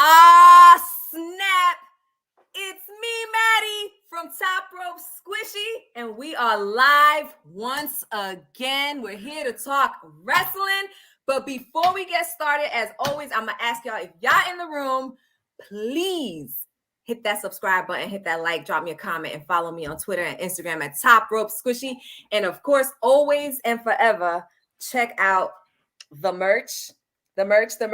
Ah, snap. It's me, Maddie, from Top Rope Squishy, and we are live once again. We're here to talk wrestling, but before we get started, as always, I'm going to ask y'all, if y'all in the room, please hit that subscribe button, hit that like, drop me a comment, and follow me on Twitter and Instagram at Top Rope Squishy. And of course, always and forever, check out the merch. The merch. And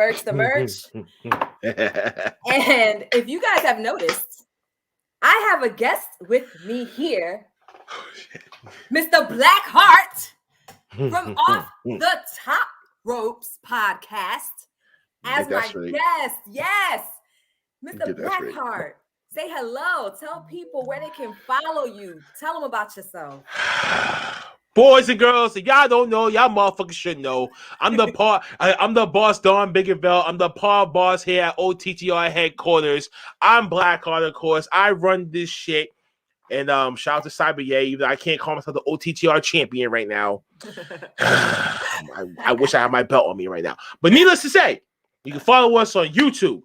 if you guys have noticed, I have a guest with me here, Mr. BlvckHvrt from Off the Top Ropes podcast as my guest. Yes, Mr. BlvckHvrt. Say hello. Tell people where they can follow you. Tell them about yourself. Boys and girls, if y'all don't know, y'all motherfuckers should know. I'm the boss, Don Biggerville. I'm the paw boss here at OTTR headquarters. I'm BlvckHvrt, of course. I run this shit. And shout out to Cyber Yay, even though I can't call myself the OTTR champion right now. I wish I had my belt on me right now. But needless to say, you can follow us on YouTube.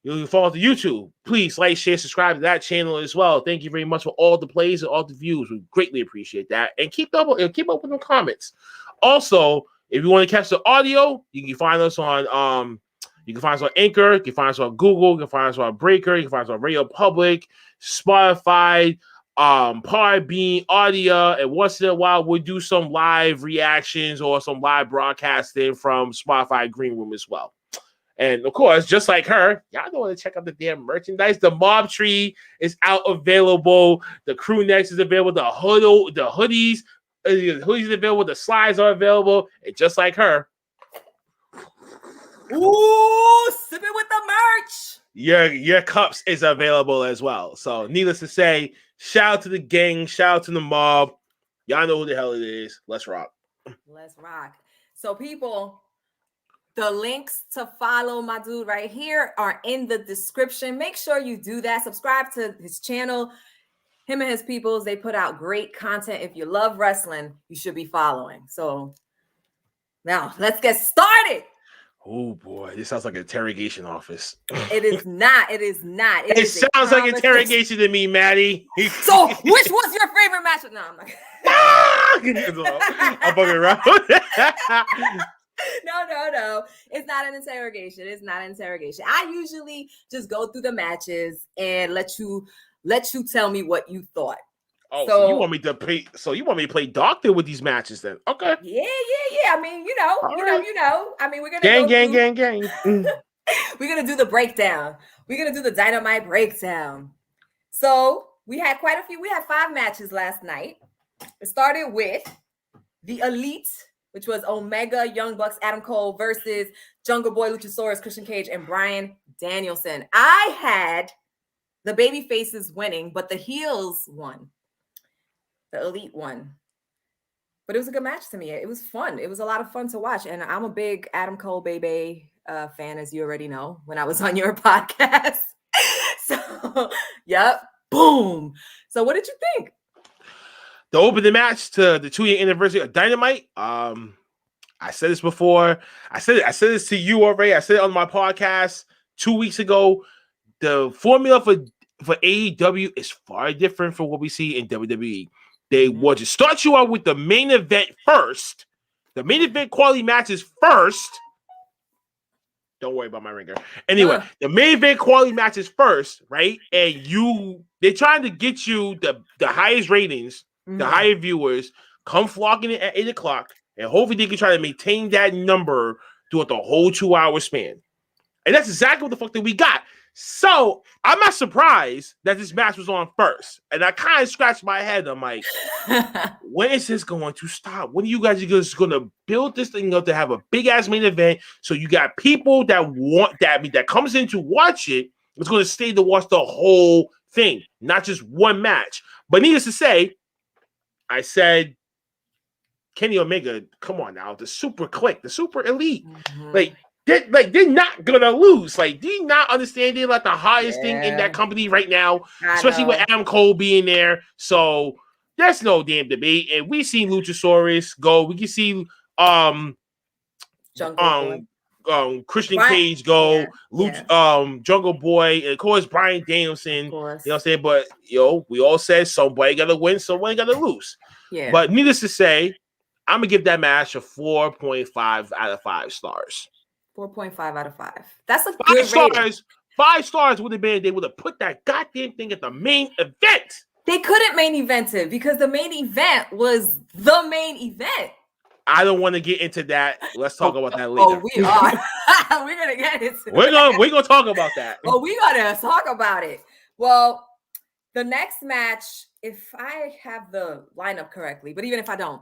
You can follow the YouTube. Please like, share, subscribe to that channel as well. Thank you very much for all the plays and all the views. We greatly appreciate that. And keep up with the comments. Also, if you want to catch the audio, you can find us on Anchor, you can find us on Google, you can find us on Breaker, you can find us on Radio Public, Spotify, Podbean, Audio, and once in a while we'll do some live reactions or some live broadcasting from Spotify Green Room as well. And of course, just like her, y'all don't want to check out the damn merchandise. The mob tree is out available. The crew necks is available. The hoodies are available. The slides are available. And just like her, ooh, sipping with the merch. Your cups is available as well. So needless to say, shout out to the gang, shout out to the mob. Y'all know who the hell it is. Let's rock. Let's rock. So people, the links to follow my dude right here are in the description. Make sure you do that. Subscribe to his channel. Him and his peoples, they put out great content. If you love wrestling, you should be following. So now let's get started. Oh boy, this sounds like an interrogation office. It is not. It is not. It sounds like interrogation to me, Maddie. So, which was your favorite match? No, I'm not. I'm fucking around. No. It's not an interrogation. I usually just go through the matches and let you tell me what you thought. Oh, so you want me to play doctor with these matches then? Okay. Yeah. I mean, you know. I mean, we're gonna gang. We're gonna do the breakdown. We're gonna do the Dynamite breakdown. So we had quite a few. We had 5 matches last night. It started with the Elite, which was Omega, Young Bucks, Adam Cole versus Jungle Boy, Luchasaurus, Christian Cage, and Bryan Danielson. I had the baby faces winning, but the heels won. The Elite won. But it was a good match to me. It was fun. It was a lot of fun to watch. And I'm a big Adam Cole baby fan, as you already know, when I was on your podcast. So, yep. Boom. So what did you think? To open the match to the 2-year anniversary of Dynamite, I said this before. I said this to you already. I said it on my podcast 2 weeks ago. The formula for AEW is far different from what we see in WWE. They want to start you out with the main event first. The main event quality matches first. Don't worry about my ringer. Anyway, the main event quality matches first, right? And they're trying to get you the highest ratings, the higher viewers, come flocking in at 8 o'clock, and hopefully they can try to maintain that number throughout the whole 2-hour span. And that's exactly what the fuck that we got. So I'm not surprised that this match was on first. And I kind of scratched my head. I'm like, when is this going to stop? When are you guys just going to build this thing up to have a big ass main event? So you got people that want that, that comes in to watch it. It's going to stay to watch the whole thing, not just one match. But needless to say, I said, Kenny Omega, come on now, the super clique, the super elite. They're not gonna lose. Like, do you not understand? They're like the highest thing in that company right now, especially with Adam Cole being there. So there's no damn debate. And we seen Luchasaurus go. We can see Christian Cage go, Luke, yeah. Jungle Boy, and of course Bryan Danielson. You know Course. what I'm saying? But we all said somebody got to win, somebody got to lose. Yeah. But needless to say, I'm gonna give that match a 4.5 out of 5 stars. 4.5 out of 5. That's a good rating. 5 stars would have been, they would have put that goddamn thing at the main event. They couldn't main event it because the main event was the main event. I don't want to get into that. Let's talk about that later. Oh, we are. We're gonna get into we're gonna talk about that. Oh, we gotta talk about it. Well, the next match, if I have the lineup correctly, but even if I don't,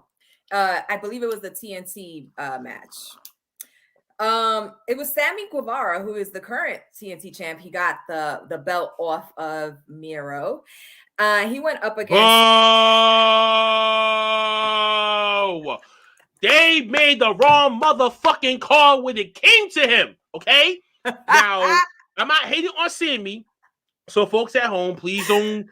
I believe it was the TNT match. It was Sammy Guevara, who is the current TNT champ. He got the belt off of Miro. He went up against. Oh, they made the wrong motherfucking call when it came to him. Okay, now I'm not hating on Sammy. So, folks at home, please don't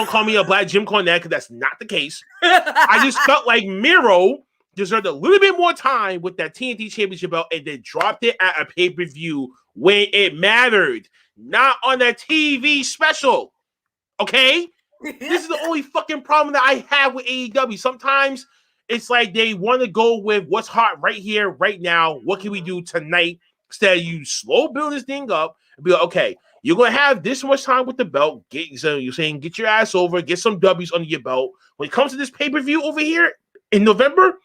call me a black Jim Cornette, because that's not the case. I just felt like Miro deserved a little bit more time with that TNT Championship belt, and then dropped it at a pay-per-view when it mattered, not on a TV special. Okay? This is the only fucking problem that I have with AEW. Sometimes it's like they want to go with what's hot right here, right now. What can we do tonight? Instead of you slow build this thing up and be like, okay, you're going to have this much time with the belt. You're saying get your ass over, get some W's under your belt. When it comes to this pay-per-view over here in November,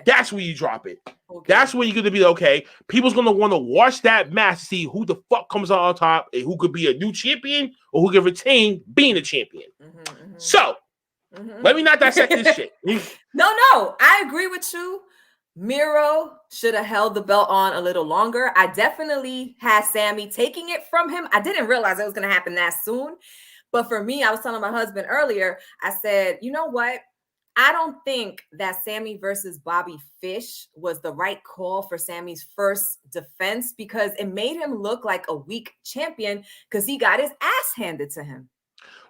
that's where you drop it. Okay. That's when you're going to be okay. People's going to want to watch that match to see who the fuck comes out on top and who could be a new champion or who can retain being a champion. So, let me not dissect this shit. No, I agree with you. Miro should have held the belt on a little longer. I definitely had Sammy taking it from him. I didn't realize it was going to happen that soon. But for me, I was telling my husband earlier, I said, you know what? I don't think that Sammy versus Bobby Fish was the right call for Sammy's first defense, because it made him look like a weak champion because he got his ass handed to him.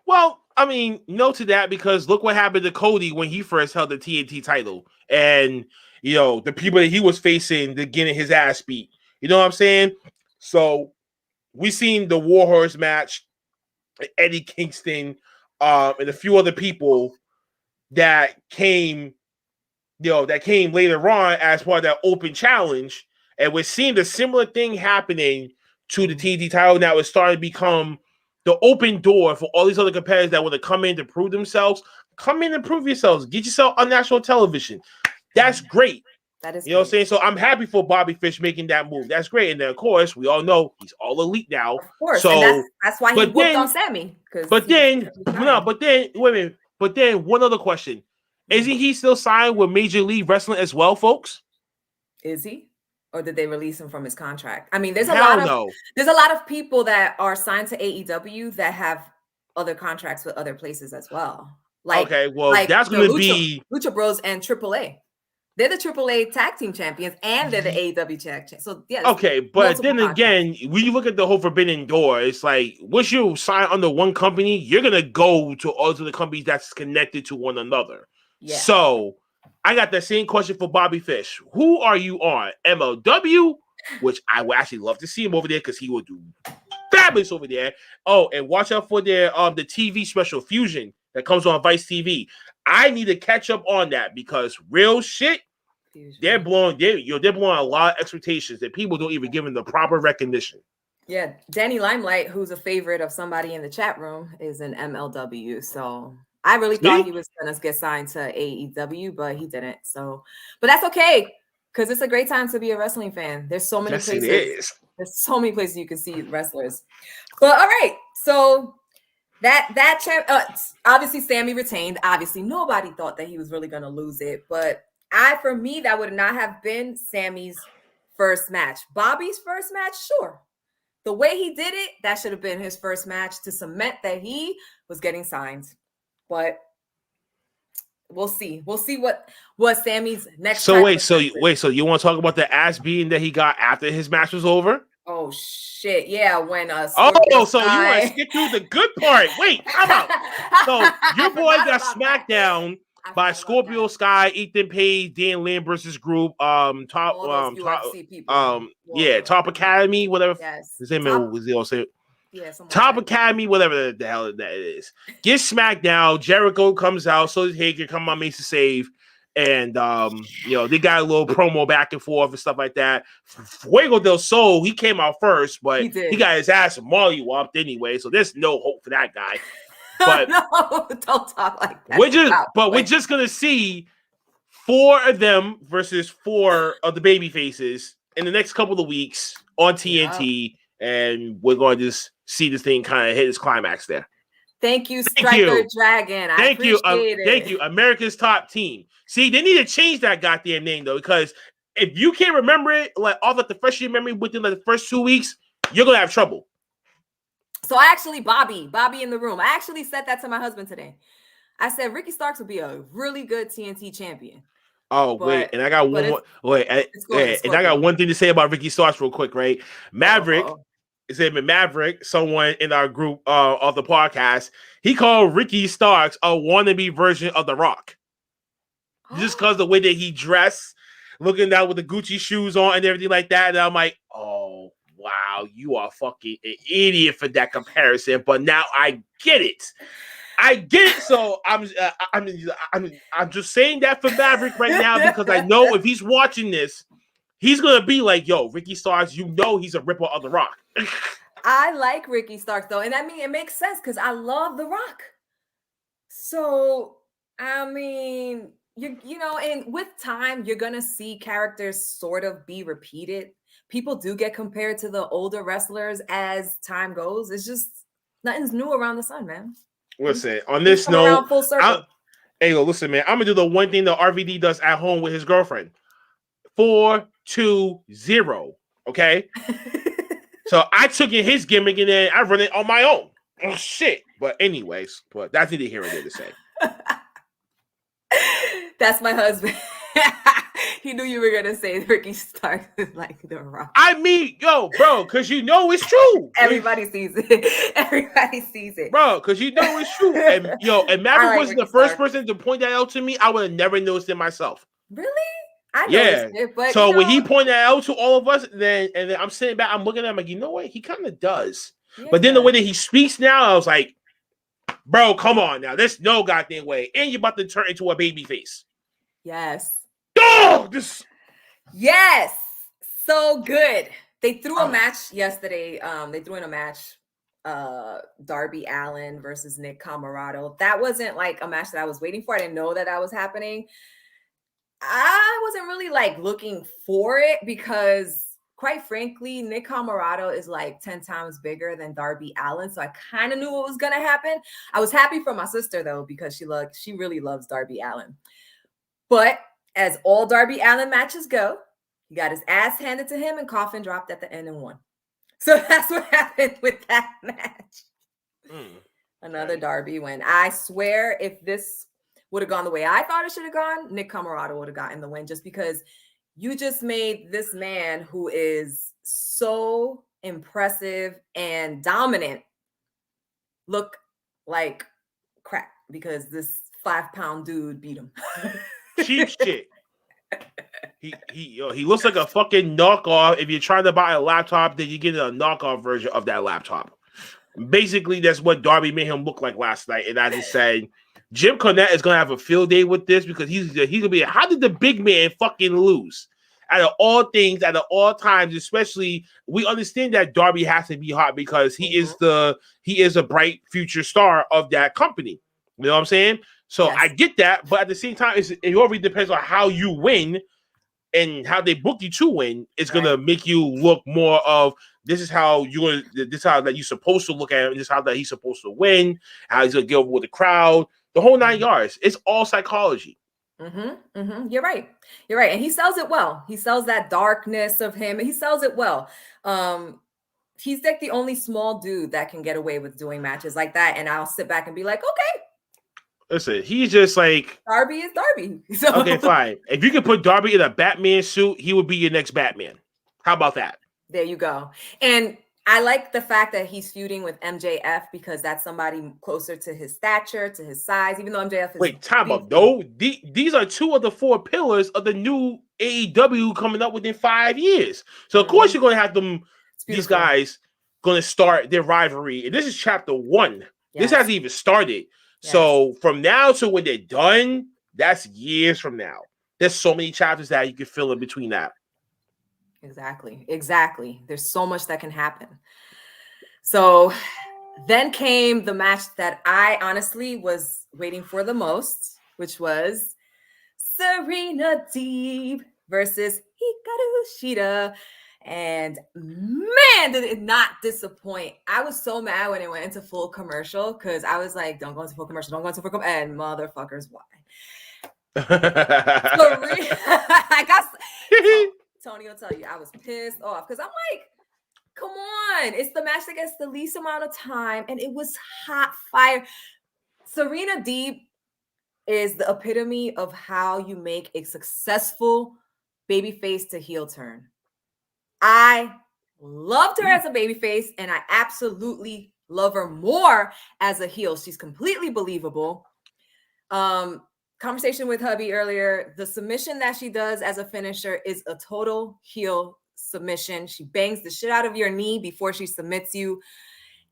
Well, I mean, no to that, because look what happened to Cody when he first held the TNT title. And, the people that he was facing, they're getting his ass beat. You know what I'm saying? So we seen the Warhorse match, Eddie Kingston, and a few other people that came later on as part of that open challenge. And we're seeing the similar thing happening to the TNT title now. It's starting to become the open door for all these other competitors that want to come in to prove themselves. Come in and prove yourselves. Get yourself on national television. That's great. That is, what I'm saying? So I'm happy for Bobby Fish making that move. That's great. And then, of course, we all know he's all elite now. Of course. So and that's why he whooped on Sammy. But then, wait a minute. But then, one other question. Isn't he still signed with Major League Wrestling as well, folks? Is he? Or did they release him from his contract? I mean, there's a lot of people that are signed to AEW that have other contracts with other places as well. That's going to be Lucha Bros and AAA. They're the AAA tag team champions, and they're the AEW tag champions. So yeah. Okay, but then again, when you look at the whole Forbidden Door, it's like once you sign under one company, you're gonna go to all of the companies that's connected to one another. Yeah. So I got the same question for Bobby Fish. Who are you on? MLW, which I would actually love to see him over there because he will do fabulous over there. Oh, and watch out for their the TV special Fusion that comes on Vice TV. I need to catch up on that because real shit, they're blowing a lot of expectations that people don't even give them the proper recognition. Yeah, Danny Limelight, who's a favorite of somebody in the chat room, is in MLW. So I really thought he was gonna get signed to AEW, but he didn't. So, but that's okay because it's a great time to be a wrestling fan. There's so many places. It is. There's so many places you can see wrestlers. But all right, so. That champ, obviously Sammy retained. Obviously, nobody thought that he was really going to lose it. But for me, that would not have been Sammy's first match. Bobby's first match, sure. The way he did it, that should have been his first match to cement that he was getting signed. But we'll see. We'll see what Sammy's next. So wait, so you want to talk about the ass beating that he got after his match was over? Oh shit! Yeah, when so you want to skip through the good part? Wait, how about? So your boy got smacked down by forgot about Scorpio that. Sky, Ethan Page, Dan Lambert's group, top, All those UFC people. yeah, Top Academy, whatever. Yes. His name Top, was say yeah, something Top like that. Academy, whatever the hell that is. Get SmackDown. Jericho comes out. So does Hager. Come on, makes a save. And they got a little promo back and forth and stuff like that. Fuego del Sol, he came out first, but he got his ass mollywopped anyway. So there's no hope for that guy. But no, don't talk like that. We're just gonna see 4 of them versus 4 of the baby faces in the next couple of weeks on TNT, and we're going to just see this thing kind of hit its climax there. Thank you, Stryker Dragon. I appreciate it. Thank you, America's Top Team. See, they need to change that goddamn name though, because if you can't remember it, like off of the first year memory within like the first 2 weeks, you're gonna have trouble. So I actually, Bobby in the room. I actually said that to my husband today. I said Ricky Starks would be a really good TNT champion. Oh, wait, and I got one more. Wait, and I got one thing to say about Ricky Starks real quick, right? Maverick, his name is Maverick, someone in our group of the podcast, he called Ricky Starks a wannabe version of The Rock. Just because the way that he dressed, looking down with the Gucci shoes on and everything like that. And I'm like, oh, wow, you are fucking an idiot for that comparison. But now I get it. So I'm just saying that for Maverick right now, because I know if he's watching this, he's gonna be like, yo, Ricky Starks, he's a ripper of The Rock. I like Ricky Starks though, and I mean it makes sense because I love The Rock. So I mean, you know, and with time, you're gonna see characters sort of be repeated. People do get compared to the older wrestlers as time goes. It's just nothing's new around the sun, man. Listen, on this note, full circle. Listen, man, I'm gonna do the one thing that RVD does at home with his girlfriend. 4-2-0. Okay. So I took in his gimmick and then I run it on my own. Oh shit. But anyways, that's neither here nor there to say. That's my husband. He knew you were gonna say Ricky Starks is like The Rock. I mean, yo, bro, because you know it's true. Everybody sees it. Everybody sees it, bro. Because you know it's true. And Maverick wasn't the first person to point that out to me. I would have never noticed it myself. Really? I noticed it, but so when he pointed that out to all of us, then I'm sitting back, I'm looking at him like, you know what? He kind of does. Yeah, but then the way that he speaks now, I was like, bro, come on now. There's no goddamn way. And you're about to turn into a baby face. Yes. Oh, yes. So good. They threw a match yesterday. They threw in a match. Darby Allin versus Nick Comoroto. That wasn't like a match that I was waiting for. I didn't know that was happening. I wasn't really like looking for it because, quite frankly, Nick Comoroto is like 10 times bigger than Darby Allin. So I kind of knew what was going to happen. I was happy for my sister, though, because she really loves Darby Allin. But as all Darby Allin matches go, he got his ass handed to him and coffin dropped at the end and won. So that's what happened with that match. Another Darby win. I swear if this would have gone the way I thought it should have gone, Nick Comoroto would have gotten the win, just because you just made this man who is so impressive and dominant look like crap because this 5-pound dude beat him. Cheap shit. He looks like a fucking knockoff. If you're trying to buy a laptop, then you get a knockoff version of that laptop. Basically, that's what Darby made him look like last night. And I just said, Jim Cornette is gonna have a field day with this because he's gonna be. How did the big man fucking lose? Out of all things, out of all times, especially, we understand that Darby has to be hot because he is a bright future star of that company. You know what I'm saying? So yes. I get that, but at the same time, it already depends on how you win and how they book you to win. It's gonna make you look more of this is how you're supposed to look at him. This is how that he's supposed to win. How he's gonna get over with the crowd. The whole 9 yards. It's all psychology. You're right. And he sells it well. He sells that darkness of him. He sells it well. He's like the only small dude that can get away with doing matches like that. And I'll sit back and be like, okay. Listen, he's just like Darby is Darby. So. Okay, fine. If you could put Darby in a Batman suit, he would be your next Batman. How about that? There you go. And I like the fact that he's feuding with MJF because that's somebody closer to his stature, to his size, even though MJF is. Wait, time out. No, these are 2 of the 4 pillars of the new AEW coming up within 5 years. So of course you're going to have these guys going to start their rivalry. And this is chapter 1. Yes. This hasn't even started. Yes. So from now to when they're done, that's years from now. There's so many chapters that you can fill in between that. Exactly. There's so much that can happen. So then came the match that I honestly was waiting for the most, which was Serena Deeb versus Hikaru Shida. And man, did it not disappoint. I was so mad when it went into full commercial because I was like, don't go into full commercial, don't go into full commercial. And motherfuckers, why? I got Tony will tell you I was pissed off because I'm like, come on, it's the match that gets the least amount of time, and it was hot fire. Serena Deeb is the epitome of how you make a successful babyface to heel turn. I loved her as a babyface, and I absolutely love her more as a heel. She's completely believable. Conversation with hubby earlier, the submission that she does as a finisher is a total heel submission. She bangs the shit out of your knee before she submits you.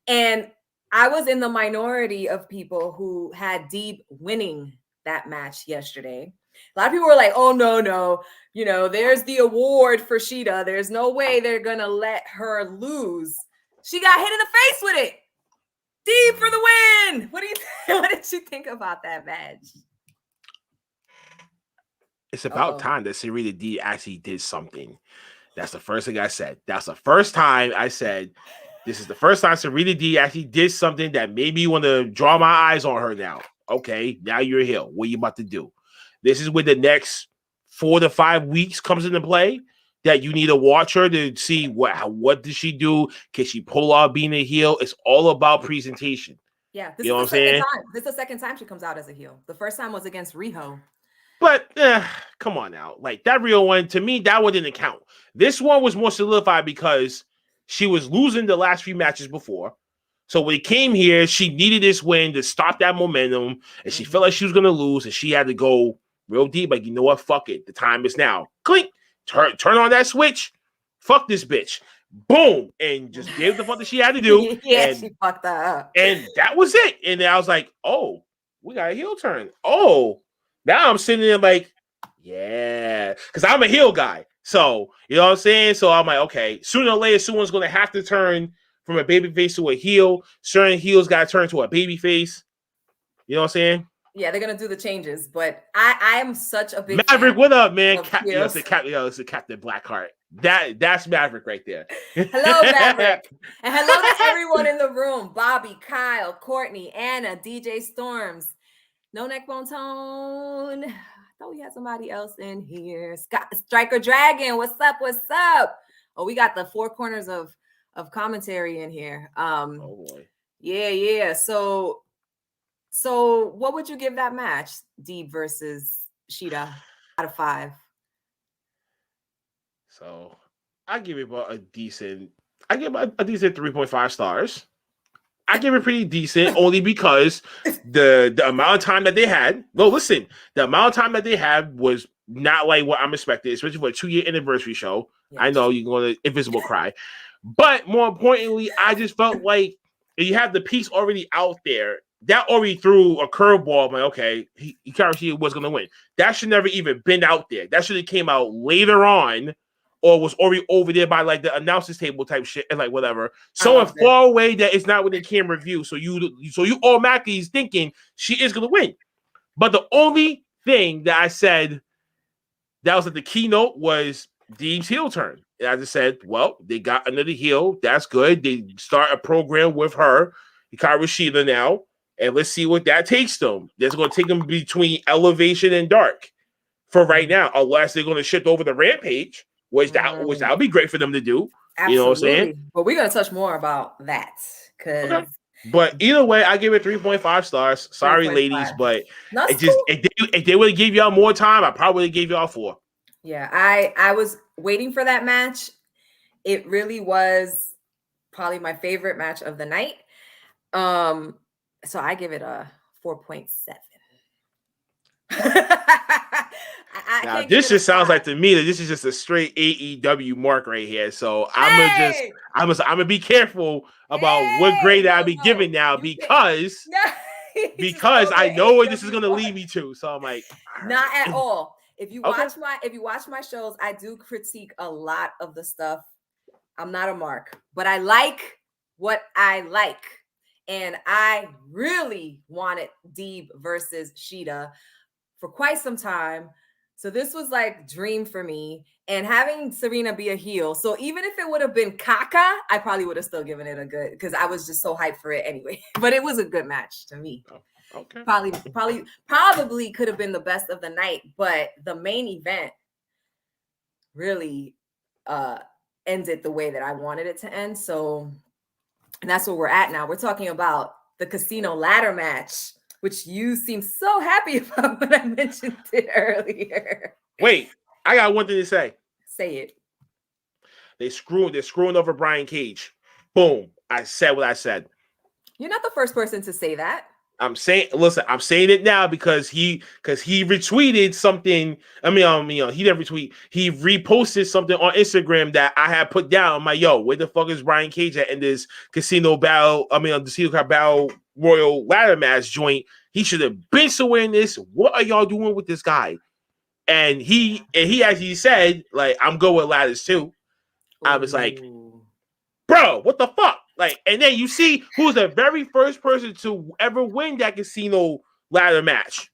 And I was in the minority of people who had Deeb winning that match yesterday. A lot of people were like, oh, no, you know, there's the award for Shida. There's no way they're going to let her lose. She got hit in the face with it. Deeb for the win. What did you think about that match? It's about time that Serena Deeb actually did something. That's the first thing I said. That's the first time I said, this is the first time Serena Deeb actually did something that made me want to draw my eyes on her now. Okay, now you're here. What are you about to do? This is where the next 4 to 5 weeks comes into play that you need to watch her to see what does she do? Can she pull off being a heel? It's all about presentation. Yeah, this is the second time. This is the second time she comes out as a heel. The first time was against Riho. But come on now. Like that real one, to me, that one didn't count. This one was more solidified because she was losing the last 3 matches before. So when it came here, she needed this win to stop that momentum. And she felt like she was going to lose. And she had to go real deep. Like, you know what? Fuck it. The time is now. Clink. Turn on that switch. Fuck this bitch. Boom. And just gave the fuck that she had to do. Yeah, she fucked that up. And that was it. And then I was like, oh, we got a heel turn. Oh. Now I'm sitting there like, yeah, because I'm a heel guy. So, you know what I'm saying? So I'm like, okay, sooner or later, someone's going to have to turn from a babyface to a heel. Certain heels got to turn to a babyface. You know what I'm saying? Yeah, they're going to do the changes. But I am such a big Maverick, what up, man? It's the Captain BlvckHvrt. That's Maverick right there. Hello, Maverick. And hello to everyone in the room. Bobby, Kyle, Courtney, Anna, DJ Storms. No neck bone tone. I thought we had somebody else in here. Stryker Dragon. What's up? Oh, we got the 4 corners of commentary in here. Oh boy. Yeah. So what would you give that match? Deeb versus Shida out of 5. So I give it about a decent 3.5 stars. I give it pretty decent only because the amount of time that they had. No, listen, the amount of time that they had was not like what I'm expecting, especially for a 2-year anniversary show. Yeah. I know you're going to Invisible cry, but more importantly, I just felt like you have the piece already out there that already threw a curveball. I'm like, okay, Hikaru Shida was going to win. That should never even been out there. That should have came out later on. Or was already over there by like the announcers table type shit and like whatever. So far away that it's not within camera view. So you automatically is thinking she is gonna win. But the only thing that I said that was at the keynote was Deeb's heel turn. And I just said, well, they got another heel. That's good. They start a program with her, Hikaru Shida now, and let's see what that takes them. That's gonna take them between Elevation and Dark for right now, unless they're gonna shift over the Rampage. Which that would be great for them to do. Absolutely. You know what I'm saying? But we're gonna touch more about that. Okay. But either way, I give it 3.5 stars. Sorry, 3.5. Ladies, but if they would have gave y'all more time, I probably gave y'all 4. Yeah, I was waiting for that match. It really was probably my favorite match of the night. So I give it a 4.7. I Now can't give this it a just sounds 5. like to me that this is just a straight AEW mark right here. So Hey, I'm gonna be careful about what hey, grade I no, be no, giving now you can no. He's just because calling I know where this is it gonna AEW lead mark. me to. So I'm like, all Not right. at all. Okay. If you watch my shows, I do critique a lot of the stuff. I'm not a mark, but I like what I like. And I really wanted Deeb versus Shida for quite some time. So this was like dream for me. And having Serena be a heel. So even if it would have been Kaka, I probably would have still given it a good, because I was just so hyped for it anyway. But it was a good match to me. Okay. Probably could have been the best of the night, but the main event really ended the way that I wanted it to end. So, and that's where we're at now. We're talking about the casino ladder match, which you seem so happy about when I mentioned it earlier. Wait, I got one thing to say. Say it. They're screwing over Brian Cage. Boom. I said what I said. You're not the first person to say that. I'm saying it now because he retweeted something. I mean, he didn't retweet. He reposted something on Instagram that I had put down. I'm like, yo, where the fuck is Brian Cage at in this casino battle? I mean, the casino battle royal ladder match joint. He should have been somewhere in this. What are y'all doing with this guy? And he actually said, like, I'm good with ladders too. I was like, bro, what the fuck? Like, and then you see who's the very first person to ever win that casino ladder match.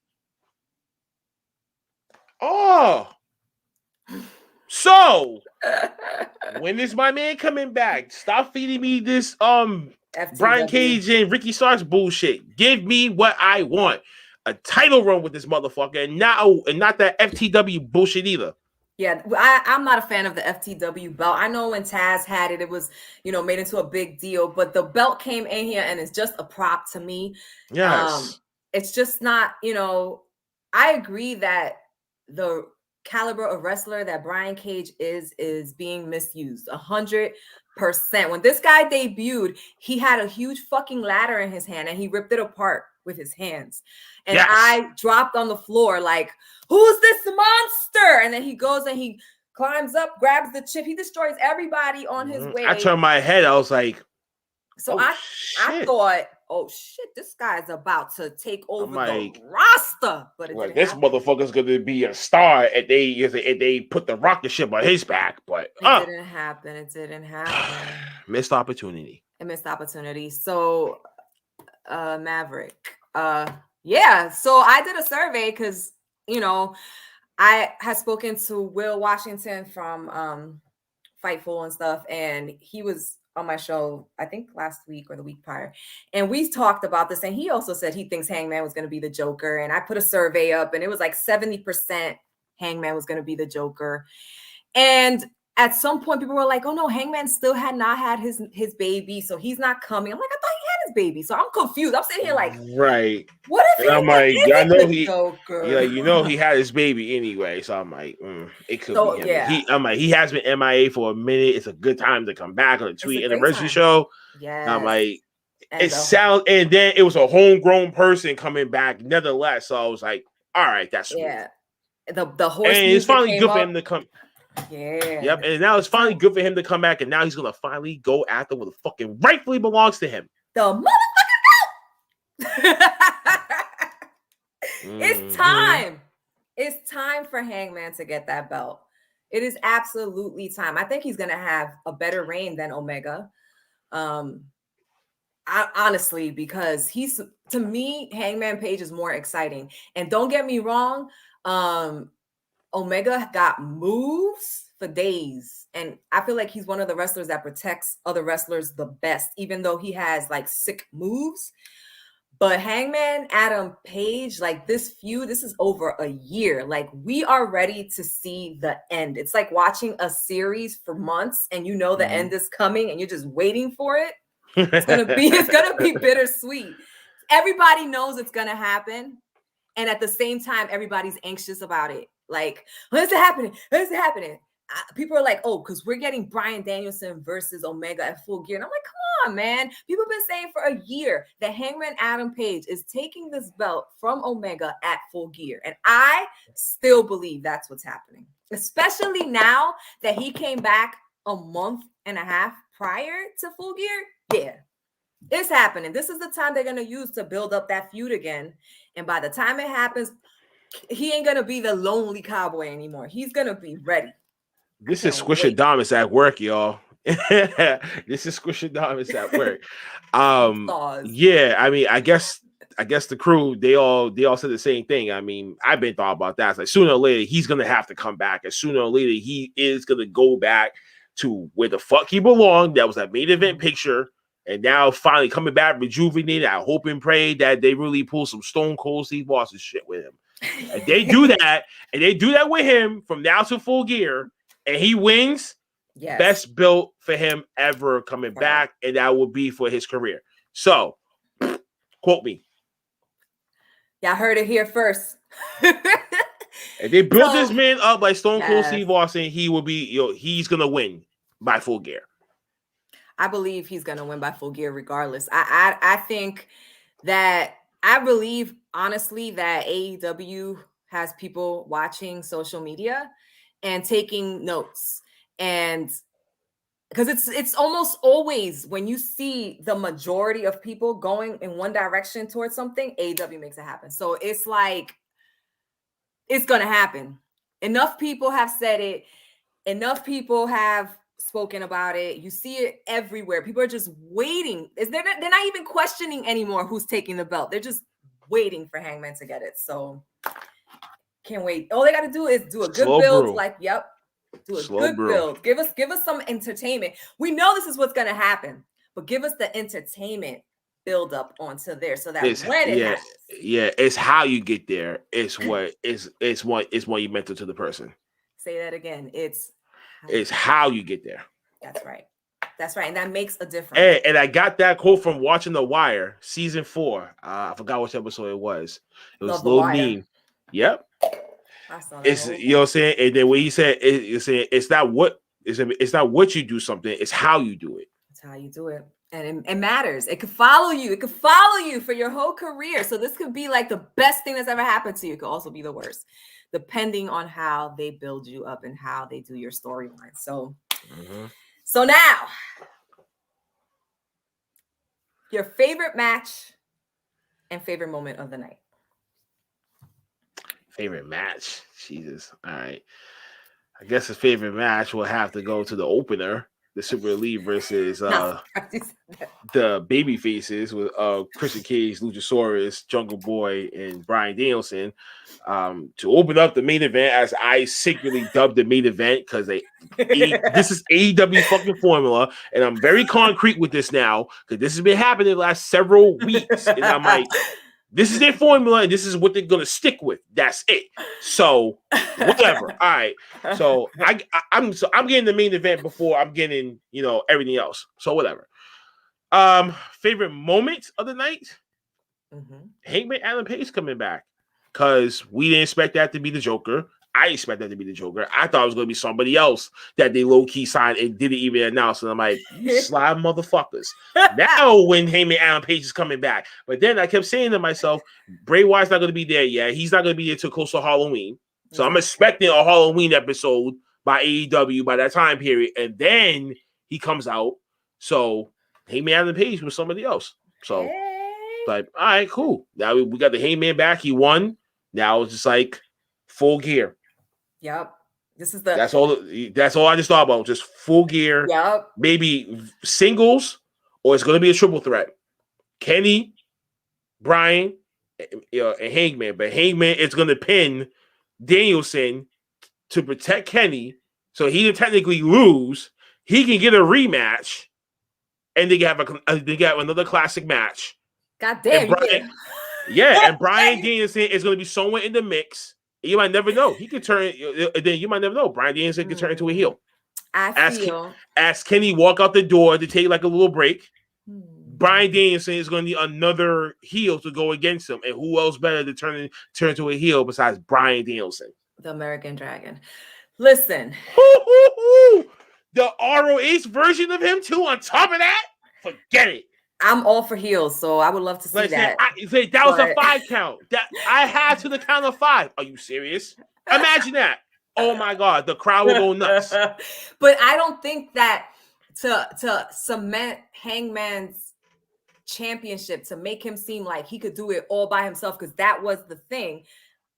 Oh, so when is my man coming back? Stop feeding me this FTW. Brian Cage and Ricky Starks bullshit. Give me what I want. A title run with this motherfucker, and not that FTW bullshit either. Yeah, I'm not a fan of the FTW belt. I know when Taz had it, it was, made into a big deal, but the belt came in here and it's just a prop to me. Yes. It's just not, I agree that the caliber of wrestler that Brian Cage is being misused 100%. When this guy debuted, he had a huge fucking ladder in his hand and he ripped it apart with his hands. And Yes. I dropped on the floor like, who's this monster? And then he goes and he climbs up, grabs the chip. He destroys everybody on his way. I turned my head. I was like, so I thought, oh shit, this guy's about to take over the roster. But it didn't this happen. motherfucker's gonna be a star if they put the rocket ship on his back. But it didn't happen. It didn't happen. Missed opportunity. A missed opportunity. So Maverick. Yeah. So I did a survey because I had spoken to Will Washington from Fightful and stuff, and he was on my show, I think last week or the week prior. And we talked about this, and he also said he thinks Hangman was going to be the Joker. And I put a survey up, and it was like 70% Hangman was going to be the Joker. And at some point, people were like, oh no, Hangman still had not had his baby, so he's not coming. I'm like, I thought he had his baby. So I'm confused. I'm sitting here like, right. What if I'm like, I know he Joker? he had his baby anyway. So I'm like, it could be him. Yeah. I'm like, he has been MIA for a minute. It's a good time to come back on a tweet anniversary show. Yeah. I'm like, and then it was a homegrown person coming back, nevertheless. So I was like, all right, that's sweet. Yeah. The horse, and it's finally good for him to come. Yeah. Yep. And now it's finally good for him to come back, and now he's gonna finally go after what fucking rightfully belongs to him. The motherfucking belt. It's time. It's time for Hangman to get that belt. It is absolutely time. I think he's gonna have a better reign than Omega. Honestly, because to me, Hangman Page is more exciting. And don't get me wrong, Omega got moves for days, and I feel like he's one of the wrestlers that protects other wrestlers the best, even though he has like sick moves. But Hangman Adam Page, like this feud, this is over a year. Like we are ready to see the end. It's like watching a series for months, and the end is coming, and you're just waiting for it. It's gonna be bittersweet. Everybody knows it's gonna happen, and at the same time, everybody's anxious about it. Like, when is it happening? When is it happening? people are like, oh, because we're getting Bryan Danielson versus Omega at Full Gear. And I'm like, come on, man. People have been saying for a year that Hangman Adam Page is taking this belt from Omega at Full Gear. And I still believe that's what's happening, especially now that he came back a month and a half prior to Full Gear. Yeah, it's happening. This is the time they're going to use to build up that feud again. And by the time it happens, he ain't going to be the lonely cowboy anymore. He's going to be ready. This is Squishadamus at work, y'all. This is Squishadamus at work. Yeah, I mean, I guess the crew, they all said the same thing. I mean, I've been thought about that. It's like sooner or later he's gonna have to come back, and sooner or later he is gonna go back to where the fuck he belonged. That was that main event picture, and now finally coming back rejuvenated. I hope and pray that they really pull some Stone Cold Steve Austin shit with him. And they do that, with him from now to Full Gear. And he wins, yes. Best belt for him ever coming back, and that will be for his career. So, quote me. Y'all heard it here first. And they built this man up like Stone Cold Steve Austin. He will be, he's gonna win by Full Gear. I believe he's gonna win by Full Gear regardless. I think that I believe honestly that AEW has people watching social media and taking notes, and because it's almost always when you see the majority of people going in one direction towards something, AEW makes it happen. So it's like it's gonna happen. Enough people have said it, enough people have spoken about it. You see it everywhere. People are just waiting. They're not even questioning anymore who's taking the belt. They're just waiting for Hangman to get it. So can't wait. All they got to do is do a good build. Brew. Like, yep, do a slow good brew. Build. Give us some entertainment. We know this is what's going to happen, but give us the entertainment build up onto there so that when it happens. Yeah, it's how you get there. It's what you mentor to the person. Say that again. It's how you get there. That's right. And that makes a difference. And I got that quote from watching The Wire, season 4. I forgot which episode it was. It was Lil Mean. Yep. It's you know what I'm saying, and then when he said it's not what you do something, it's how you do it. It's how you do it, and it matters. It could follow you. It could follow you for your whole career. So this could be like the best thing that's ever happened to you. It could also be the worst, depending on how they build you up and how they do your storyline. So, So now, your favorite match and favorite moment of the night. Favorite match, Jesus. All right, I guess his favorite match will have to go to the opener, the Super Elite versus the baby faces with Christian Cage, Luchasaurus, Jungle Boy, and Bryan Danielson to open up the main event, as I secretly dubbed the main event because this is AEW fucking formula, and I'm very concrete with this now because this has been happening the last several weeks, and I'm like, this is their formula, and this is what they're gonna stick with. That's it. So whatever. All right. So I'm getting the main event before I'm getting everything else. So whatever. Favorite moment of the night? Hangman Adam Page coming back, because we didn't expect that to be the Joker. I expect that to be the Joker. I thought it was going to be somebody else that they low-key signed and didn't even announce. And I'm like, sly motherfuckers. Now when Hangman Adam Page is coming back. But then I kept saying to myself, Bray Wyatt's not going to be there yet. He's not going to be there till close to Halloween. So I'm expecting a Halloween episode by AEW by that time period. And then he comes out. So Hangman Adam Page was somebody else. So like, all right, cool. Now we got the Hangman back. He won. Now it's just like Full Gear. Yep. That's all I just thought about. Just Full Gear. Yep. Maybe singles, or it's going to be a triple threat. Kenny, Bryan, and Hangman. But Hangman is going to pin Danielson to protect Kenny, so he can technically lose. He can get a rematch, and they have another classic match. God damn. And Bryan Danielson is going to be somewhere in the mix. You might never know. He could turn. Then you might never know. Bryan Danielson could turn into a heel. As Kenny walk out the door to take like a little break, Bryan Danielson is going to need another heel to go against him. And who else better to turn into a heel besides Bryan Danielson? The American Dragon. Listen. The ROH version of him too. On top of that, forget it. I'm all for heels, so I would love to see that. That was a 5 count. That I had to the count of 5. Are you serious? Imagine that. Oh my God, the crowd will go nuts. But I don't think that to cement Hangman's championship, to make him seem like he could do it all by himself, because that was the thing,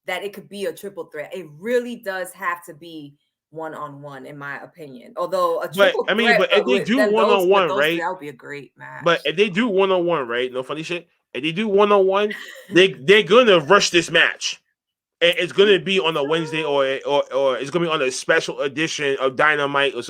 that it could be a triple threat. It really does have to be one-on-one, in my opinion. Although a triple threat, but if they do one-on-one, right? That would be a great match. But if they do one-on-one, right? No funny shit. If they do one-on-one, they're gonna rush this match. It's gonna be on a Wednesday or it's gonna be on a special edition of Dynamite or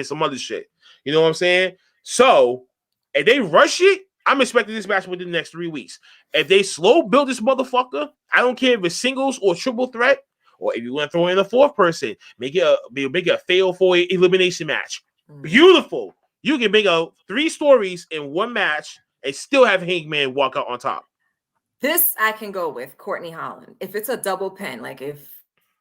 some other shit. You know what I'm saying? So if they rush it, I'm expecting this match within the next 3 weeks. If they slow build this motherfucker, I don't care if it's singles or triple threat, or if you want to throw in a fourth person, make it a fail for elimination match. Beautiful. You can make 3 stories in one match and still have Hangman walk out on top. This I can go with Courtney Holland. If it's a double pin, like if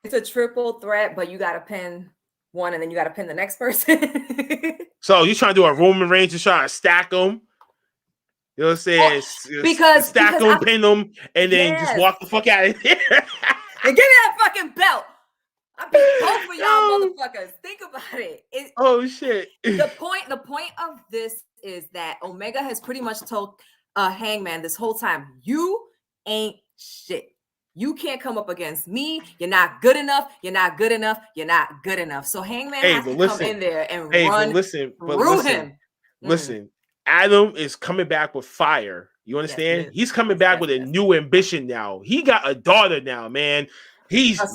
it's a triple threat, but you got to pin one and then you got to pin the next person. So you're trying to do a Roman Reigns and trying to stack them. You know what I'm saying? Because stack them, pin them, and then just walk the fuck out of here. And give me that fucking belt. I beat both of y'all motherfuckers. Think about it. Oh shit. The point of this is that Omega has pretty much told Hangman this whole time, you ain't shit. You can't come up against me. You're not good enough. You're not good enough. You're not good enough. So Hangman has to come in there and run through him. Listen, Adam is coming back with fire. You understand? Yes, he's coming back with a new ambition now. He got a daughter now, man. He's a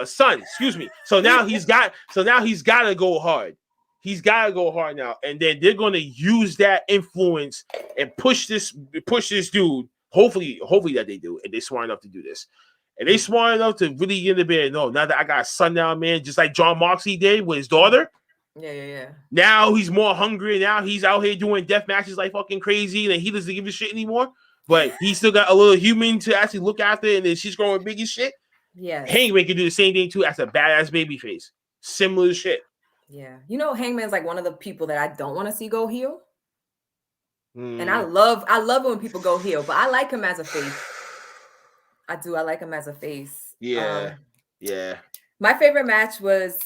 son. Excuse me. So now he's got to go hard. He's got to go hard now, and then they're going to use that influence and push this dude. Hopefully that they do, and they're smart enough to do this. And they smart enough to really get in the bed. No, now that I got a son now, man, just like John Moxley did with his daughter. Yeah. Now he's more hungry. Now he's out here doing death matches like fucking crazy, and he doesn't give a shit anymore. But he still got a little human to actually look after, and then she's growing big as shit. Yeah. Hangman can do the same thing too as a badass babyface. Similar shit. Yeah. You know, Hangman's like one of the people that I don't want to see go heel. And I love when people go heel, but I like him as a face. I do. I like him as a face. Yeah. My favorite match was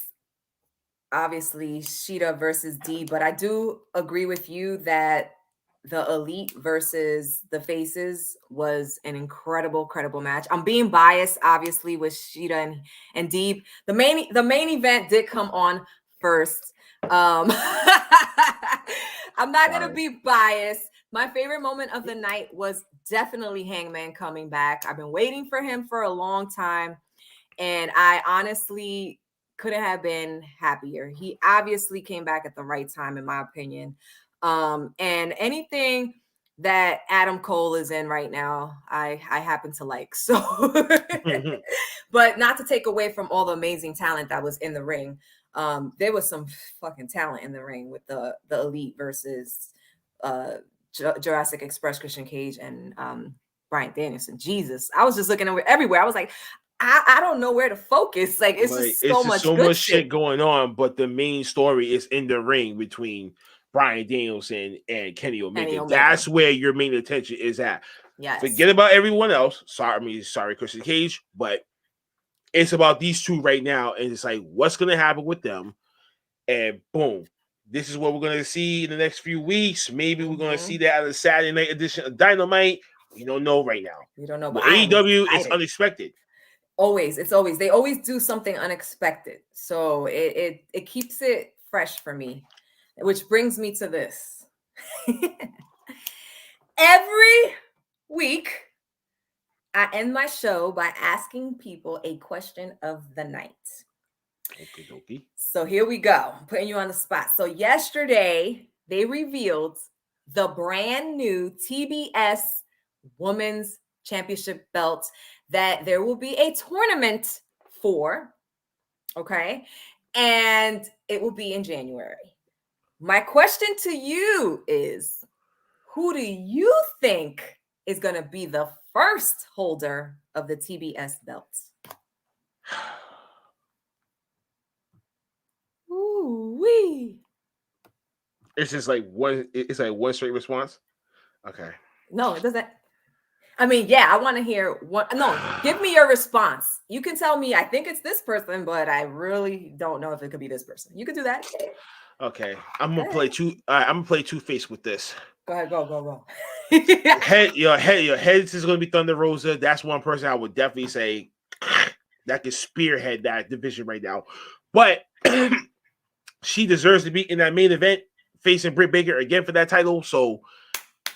obviously Shida versus Deeb, but I do agree with you that the Elite versus the Faces was an incredible match. I'm being biased, obviously, with Shida and Deeb. The main event did come on first. I'm not gonna be biased. My favorite moment of the night was definitely Hangman coming back. I've been waiting for him for a long time, and I honestly couldn't have been happier. He obviously came back at the right time, in my opinion. And anything that Adam Cole is in right now, I happen to like. So, but not to take away from all the amazing talent that was in the ring. There was some fucking talent in the ring with the Elite versus Jurassic Express, Christian Cage, and Bryan Danielson. Jesus, I was just looking over everywhere. I was like, I don't know where to focus. Like it's just so much shit going on, but the main story is in the ring between Bryan Danielson and Kenny Omega. That's where your main attention is at. Yes. Forget about everyone else. Sorry, Christian Cage, but it's about these two right now, and it's like, what's going to happen with them? And boom, this is what we're going to see in the next few weeks. Maybe we're going to see that at the Saturday night edition of Dynamite. We don't know right now. We don't know, but AEW is unexpected. It's always they always do something unexpected, so it keeps it fresh for me, which brings me to this. Every week I end my show by asking people a question of the night. Okay. So here we go. I'm putting you on the spot. So yesterday they revealed the brand new TBS Women's Championship belt that there will be a tournament for. Okay. And it will be in January. My question to you is, who do you think is going to be the first holder of the TBS belt? Ooh wee. It's just like one. It's like one straight response. Okay. No, it doesn't. I mean, yeah, I want to hear what. No, give me your response. You can tell me, I think it's this person, but I really don't know if it could be this person. You could do that. Okay. I'm gonna play two. I'm gonna play Two-Face with this. Go ahead, go. Your head is gonna be Thunder Rosa. That's one person I would definitely say that can spearhead that division right now. But she deserves to be in that main event facing Britt Baker again for that title. So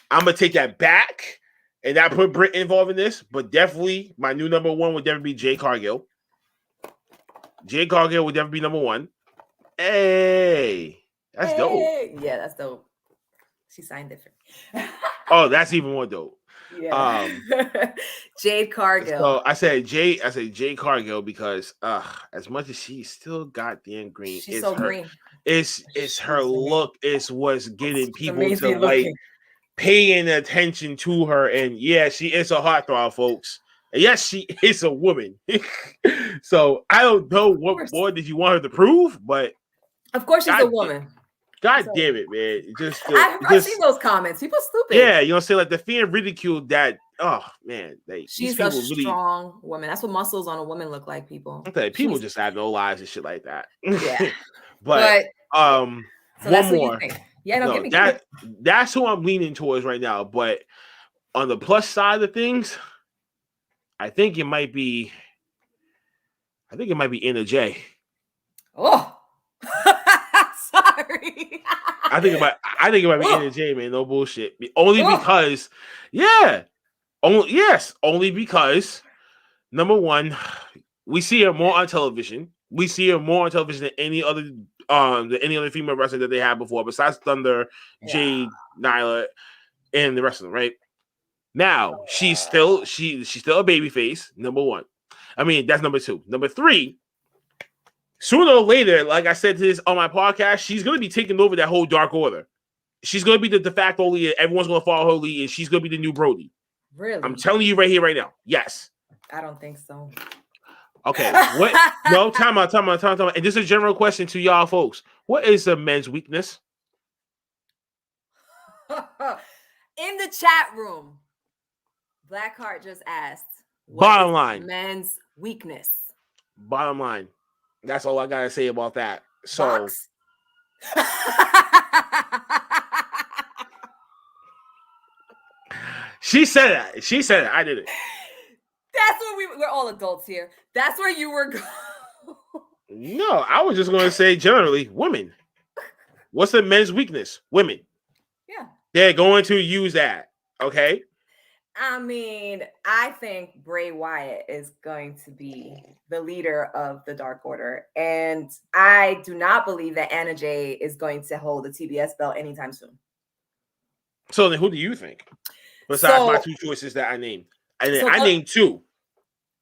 I'm gonna take that back and not put Britt involved in this. But definitely, my new number one would definitely be Jade Cargill. Jade Cargill would definitely be number one. Hey, that's dope. Yeah, that's dope. She signed different. Oh, that's even more dope. Yeah. Jade Cargill. So I said Jade Cargill because as much as she's still goddamn green, she's so green. It's her look. It's what's getting people to looking. like paying attention to her. And yeah, she is a heartthrob, folks. And yes, she is a woman. So I don't know what more did you want her to prove, but of course she's a woman. God damn it, man. I've seen those comments. People stupid. Yeah, you know what I'm saying? Like the fan ridiculed that. Oh man, she's a strong woman. That's what muscles on a woman look like, people. Okay, people just have no lives and shit like that. Yeah. but so one more. Yeah, no, give me that's who I'm leaning towards right now. But on the plus side of things, I think it might be Anna Jay. Oh. Sorry. I think it might be Anna Jay, man. No bullshit. Only because number one, we see her more on television. We see her more on television than any other female wrestler that they had before, besides Thunder, Jade, Nyla, and the rest of them, right? Now, she's still a babyface, number one. I mean, that's number two. Number three, sooner or later, like I said to this on my podcast, she's going to be taking over that whole Dark Order. She's going to be the de facto leader. Everyone's going to follow her lead, and she's going to be the new Brody. Really? I'm telling you right here, right now. Yes. I don't think so. Okay. What? No, time out. And this is a general question to y'all folks. What is a men's weakness? In the chat room, BlvckHvrt just asked. Bottom line. Men's weakness. Bottom line. That's all I got to say about that. So. She said it. I did it. That's where we're all adults here. That's where you were going. No, I was just going to say generally, women. What's the men's weakness? Women. Yeah. They're going to use that. Okay. I mean, I think Bray Wyatt is going to be the leader of the Dark Order. And I do not believe that Anna Jay is going to hold the TBS belt anytime soon. So then who do you think? Besides my two choices that I named. I named two.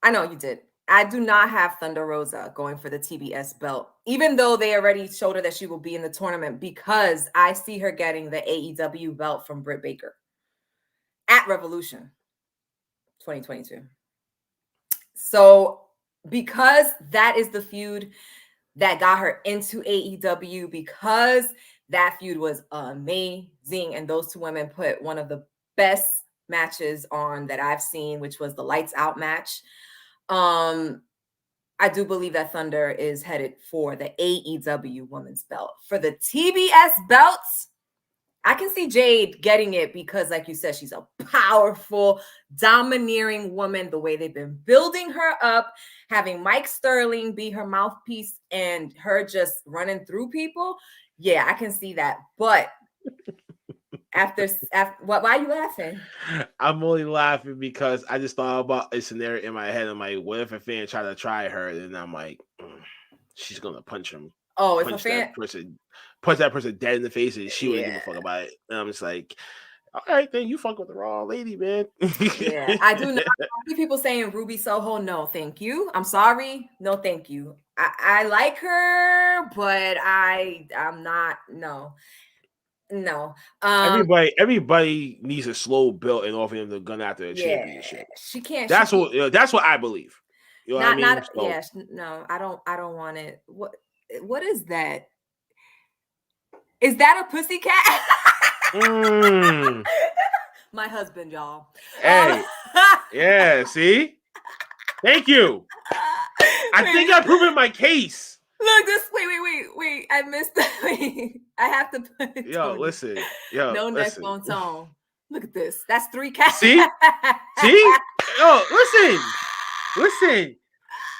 I know you did. I do not have Thunder Rosa going for the TBS belt, even though they already showed her that she will be in the tournament, because I see her getting the AEW belt from Britt Baker at Revolution 2022. So because that is the feud that got her into AEW, because that feud was amazing, and those two women put one of the best matches on that I've seen, which was the Lights Out match. I do believe that Thunder is headed for the AEW women's belt. For the TBS belts, I can see Jade getting it because, like you said, she's a powerful, domineering woman. The way they've been building her up, having Mike Sterling be her mouthpiece and her just running through people. Yeah, I can see that. But after why are you laughing? I'm only laughing because I just thought about a scenario in my head. I'm like, what if a fan tried to try her? And I'm like, she's gonna punch him. Oh, if a fan punch that person dead in the face, and she wouldn't give a fuck about it. And I'm just like, all right, then you fuck with the wrong lady, man. Yeah, I do not see people saying Ruby Soho. No, thank you. I'm sorry. No, thank you. I like her, but I'm not. No. Everybody needs a slow build in order for them to gun after a championship. She can't. That's what I believe. You know what I mean? No, I don't want it. What is that? Is that a pussycat? Mm. My husband, y'all. Hey. Yeah, see? Thank you. I think I've proven my case. Look, this. Wait. I missed that. Wait. I have to put it. Yo, listen. Yo, no listen. neck bone tone. Look at this. That's 3 cats. See? See? Yo, listen.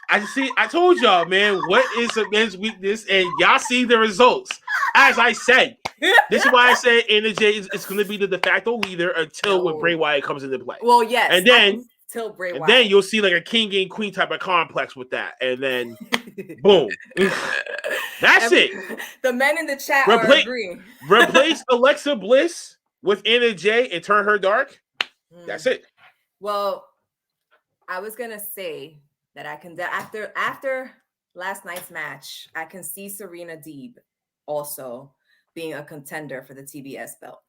I told y'all, man, what is a man's weakness? And y'all see the results. As I said, this is why I said Andrade is going to be the de facto leader until when Bray Wyatt comes into play. Well, yes. And then till Bray Wyatt. Then you'll see like a king and queen type of complex with that. And then boom. That's it. The men in the chat are agreeing. Replace Alexa Bliss with Andrade and turn her dark. That's it. Well, I was gonna say that I can after last night's match, I can see Serena Deeb also being a contender for the TBS belt,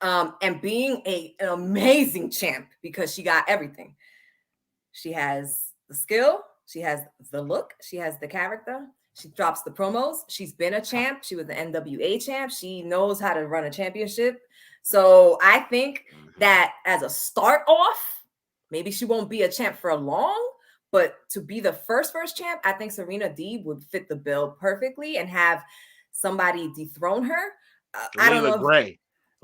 and being an amazing champ because she got everything. She has the skill, she has the look, she has the character. She drops the promos. She's been a champ. She was the NWA champ. She knows how to run a championship. So I think that as a start off, maybe she won't be a champ for long, but to be the first champ, I think Serena Deeb would fit the bill perfectly and have somebody dethrone her. I don't know.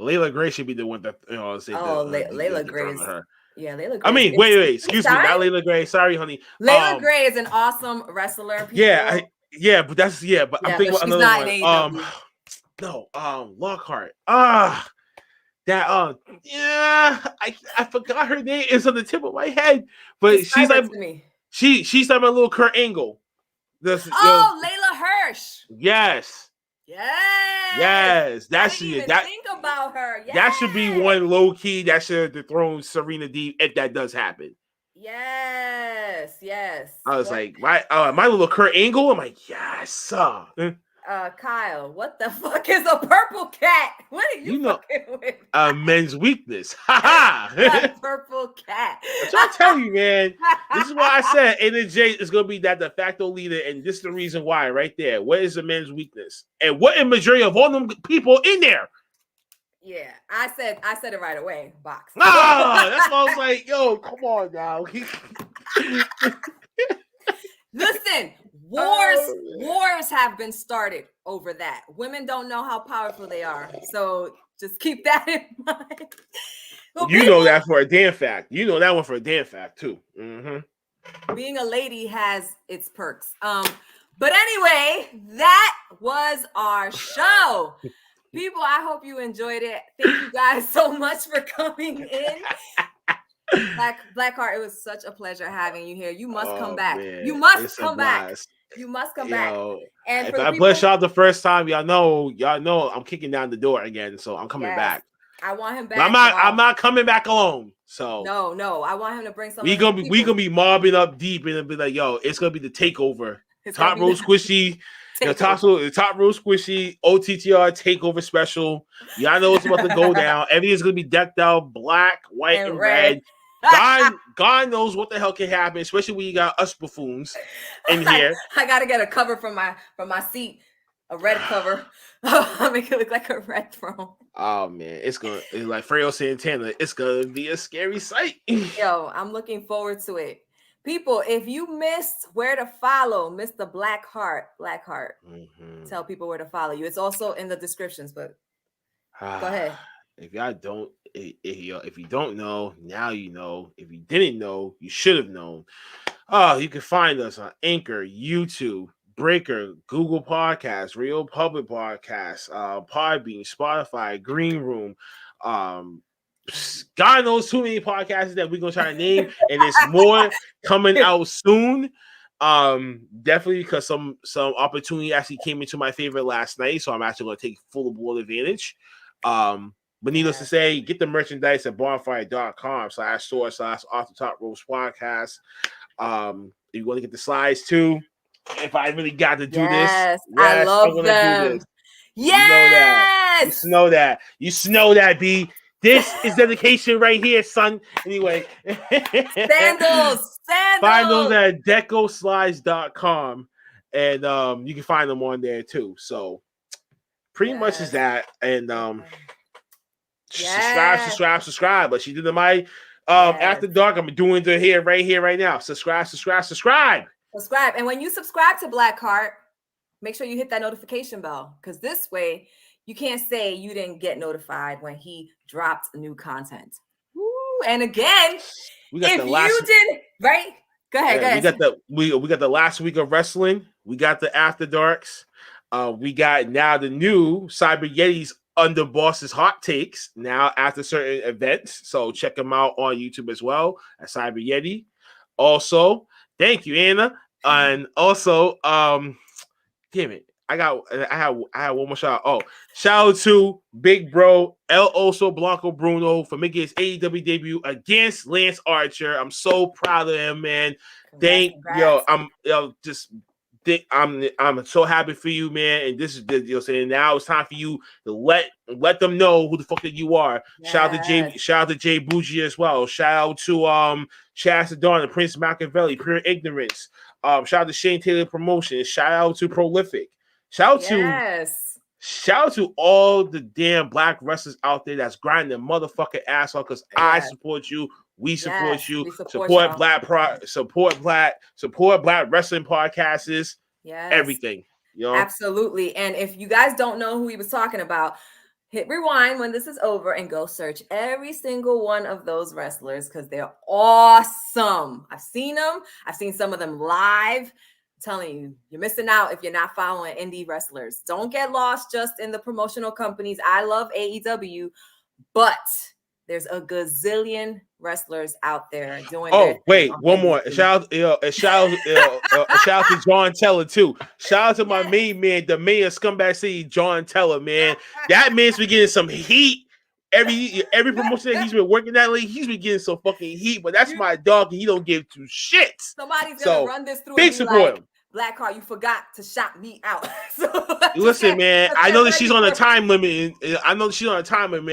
Layla Gray should be the one that say. Layla Gray is her. Yeah, Layla Gray. I mean, wait. Excuse me, not Layla Gray. Sorry, honey. Layla Gray is an awesome wrestler. People. Yeah, but I'm thinking about another one. Lockhart. I forgot her name. It's on the tip of my head, but she's like she's like my little Kurt Angle. Layla Hirsch. Yes. That should think about her. Yes. That should be one low key that should dethrone Serena Deeb if that does happen. Yes. I was like, my little Kurt Angle. I'm like, yes. Kyle, what the fuck is a purple cat? What are you fucking with? Men's weakness. Ha Purple cat. I'm trying to tell you, man. This is why I said Andrade is going to be that de facto leader, and this is the reason why right there. What is the men's weakness? And what in majority of all them people in there? Yeah, I said it right away. Box. That's why I was like, yo, come on now. Listen, wars have been started over that. Women don't know how powerful they are, so just keep that in mind. Know that for a damn fact. You know that one for a damn fact too. Mm-hmm. Being a lady has its perks. But anyway, that was our show. People, I hope you enjoyed it. Thank you guys so much for coming in. BlvckHvrt, it was such a pleasure having you here. You must come back. Man. You must come back. You must come back. And if I bless y'all the first time, y'all know I'm kicking down the door again. So I'm coming back. I want him back. But I'm not coming back alone. So no, I want him to bring some. We gonna be mobbing up deep and be like, yo, it's gonna be the takeover. Top Row Squishy. The top Row Squishy OTTR takeover special. Y'all know it's about to go down. Everything's gonna be decked out black, white, and red. God knows what the hell can happen, especially when you got us buffoons in here. I gotta get a cover from my seat, a red cover. I'll make it look like a red throne. Oh man, it's like Fredo Santana. It's gonna be a scary sight. Yo, I'm looking forward to it. People, if you missed where to follow Mr. BlvckHvrt, tell people where to follow you. It's also in the descriptions, but go ahead. If you don't know, now you know. If you didn't know, you should have known. You can find us on Anchor, YouTube, Breaker, Google Podcasts, Real Public Podcasts, Podbean, Spotify, Green Room. God knows too many podcasts that we're gonna try to name, and there's more coming out soon. Definitely because some opportunity actually came into my favor last night, so I'm actually gonna take full board advantage. But needless to say, get the merchandise at bonfire.com/store/off the top ropes podcast. You want to get the slides too. If I really got to do this, I love them. Yes, you know that, B. This is dedication right here, son. Anyway, sandals. Find those at decoslides.com, and you can find them on there too. So pretty much is that. And Yes. subscribe. But she did my Yes. after dark. I'm doing it here, right now. Subscribe. Subscribe. And when you subscribe to BlvckHvrt, make sure you hit that notification bell, because this way you can't say you didn't get notified when he dropped new content. Woo. And again, we got if you didn't, right? Go ahead. We got the last week of wrestling. We got the after darks. We got now the new Cyber Yeti's Under Boss's hot takes now after certain events. So check them out on YouTube as well at Cyber Yeti. Also, thank you, Anna. And also, damn it, I had one more shout. Oh, shout out to Big Bro El Oso Blanco Bruno for making his AEW debut against Lance Archer. I'm so proud of him, man. I'm so happy for you, man. And this is saying now it's time for you to let them know who the fuck that you are. Yes. Shout out to Jay Bougie as well. Shout out to Chaz Dawn and Prince Machiavelli, Pure Ignorance. Shout out to Shane Taylor Promotions. Shout out to Prolific. Shout out to all the damn black wrestlers out there that's grinding their motherfucking ass off, because I support you. We support you. Support black wrestling podcasts. Yes. Everything. You know? Absolutely. And if you guys don't know who he was talking about, hit rewind when this is over and go search every single one of those wrestlers, because they're awesome. I've seen them. I've seen some of them live. I'm telling you, you're missing out if you're not following indie wrestlers. Don't get lost just in the promotional companies. I love AEW, but there's a gazillion wrestlers out there doing. Oh, wait, one more. Shout out to John Teller too. Shout out to my main man, the mayor of Scumbag City, John Teller, man. That man's been getting some heat. Every promotion that he's been working that league, he's been getting some fucking heat. But that's my dog, and he don't give two shits. Somebody's gonna run this through. Big support him. BlvckHvrt, you forgot to shout me out. Listen, man, I know that she's on a time limit.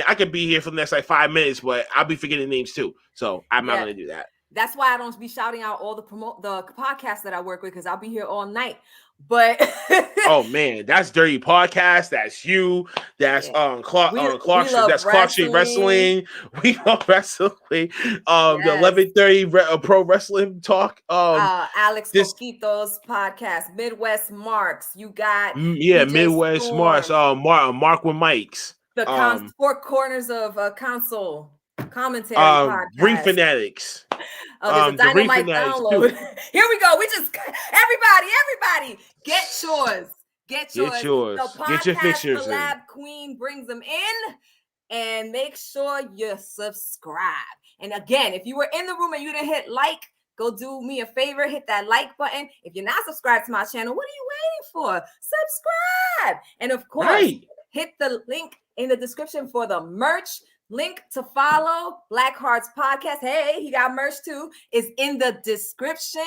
I could be here for the next 5 minutes, but I'll be forgetting names too. So I'm not going to do that. That's why I don't be shouting out all the podcasts that I work with, because I'll be here all night. But oh man, that's Dirty Podcast. That's you. That's Clark. That's Clark Street Wrestling. We love wrestling. The 11:30 Pro Wrestling Talk. Alex Coquito's podcast. Midwest Marks. You got Midwest Storm. Marks. Mark with Mikes. The Four Corners of Console commentary podcast. Ring Fanatics. There's a Dynamite download. Here we go. We just everybody get yours. Get yours. The podcast, get your pictures. Collab Queen brings them in, and make sure you subscribe. And again, if you were in the room and you didn't hit like, go do me a favor, hit that like button. If you're not subscribed to my channel, what are you waiting for? Subscribe. And of course, hit the link in the description for the merch. Link to follow BlvckHvrt's podcast. Hey, he got merch too. Is in the description.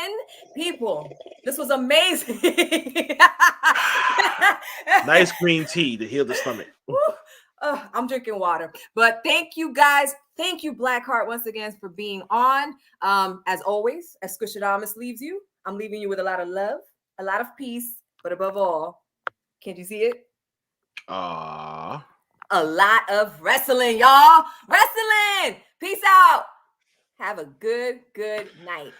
People, this was amazing. Nice green tea to heal the stomach. I'm drinking water. But thank you guys. Thank you, BlvckHvrt, once again for being on. As always, as Squishadamus leaves you, I'm leaving you with a lot of love, a lot of peace, but above all, can't you see it? A lot of wrestling, y'all. Wrestling. Peace out. Have a good night.